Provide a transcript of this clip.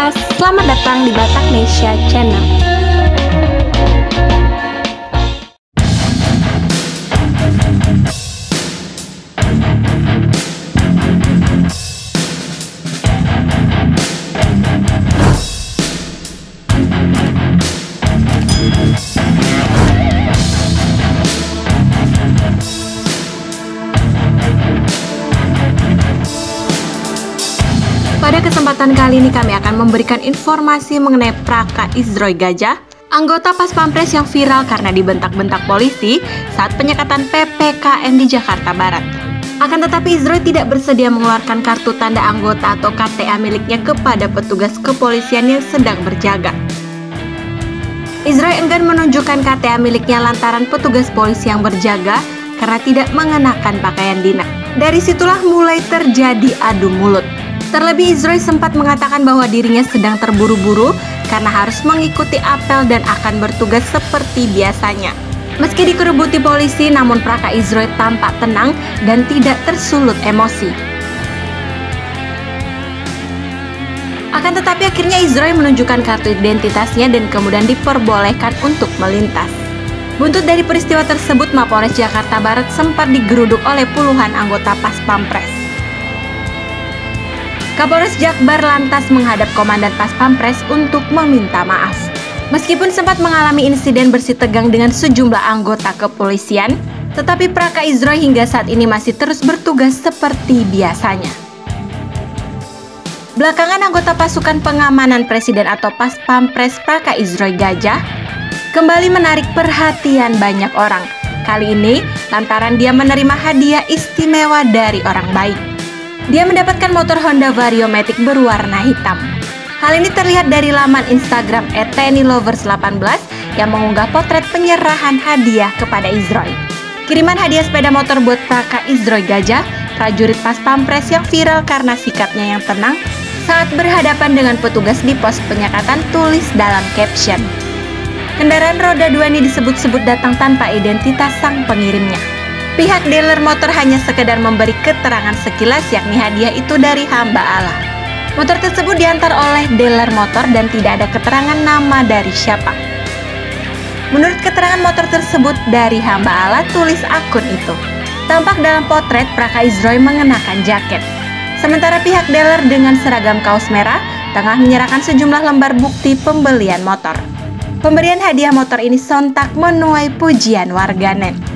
Sobat, selamat datang di Batak Nesya Channel. Pada kesempatan kali ini kami akan memberikan informasi mengenai Praka Izroy Gajah, anggota Pas Pampres yang viral karena dibentak-bentak polisi saat penyekatan PPKM di Jakarta Barat. Akan tetapi Izroy tidak bersedia mengeluarkan kartu tanda anggota atau KTA miliknya kepada petugas kepolisian yang sedang berjaga. Izroy enggan menunjukkan KTA miliknya lantaran petugas polisi yang berjaga karena tidak mengenakan pakaian dinas. Dari situlah mulai terjadi adu mulut. Terlebih Izroy sempat mengatakan bahwa dirinya sedang terburu-buru karena harus mengikuti apel dan akan bertugas seperti biasanya. Meski dikerubuti polisi, namun Praka Izroy tampak tenang dan tidak tersulut emosi. Akan tetapi akhirnya Izroy menunjukkan kartu identitasnya dan kemudian diperbolehkan untuk melintas. Buntut dari peristiwa tersebut, Mapolres Jakarta Barat sempat digeruduk oleh puluhan anggota Pas Pampres. Kapolres Jakbar lantas menghadap Komandan Pas Pampres untuk meminta maaf. Meskipun sempat mengalami insiden bersih tegang dengan sejumlah anggota kepolisian, tetapi Praka Izroy hingga saat ini masih terus bertugas seperti biasanya. Belakangan anggota pasukan pengamanan Presiden atau Pas Pampres Praka Izroy Gajah kembali menarik perhatian banyak orang. Kali ini lantaran dia menerima hadiah istimewa dari orang baik. Dia mendapatkan motor Honda Vario Matic berwarna hitam. Hal ini terlihat dari laman Instagram @tennylovers18 yang mengunggah potret penyerahan hadiah kepada Izroy. Kiriman hadiah sepeda motor buat Praka Izroy Gajah, prajurit Pas Pampres yang viral karena sikapnya yang tenang saat berhadapan dengan petugas di pos penyekatan, tulis dalam caption. Kendaraan roda 2 ini disebut-sebut datang tanpa identitas sang pengirimnya. Pihak dealer motor hanya sekedar memberi keterangan sekilas, yakni hadiah itu dari hamba Allah. Motor tersebut diantar oleh dealer motor dan tidak ada keterangan nama dari siapa. Menurut keterangan motor tersebut dari hamba Allah, tulis akun itu. Tampak dalam potret Praka Izroy mengenakan jaket. Sementara pihak dealer dengan seragam kaos merah tengah menyerahkan sejumlah lembar bukti pembelian motor. Pemberian hadiah motor ini sontak menuai pujian warganet.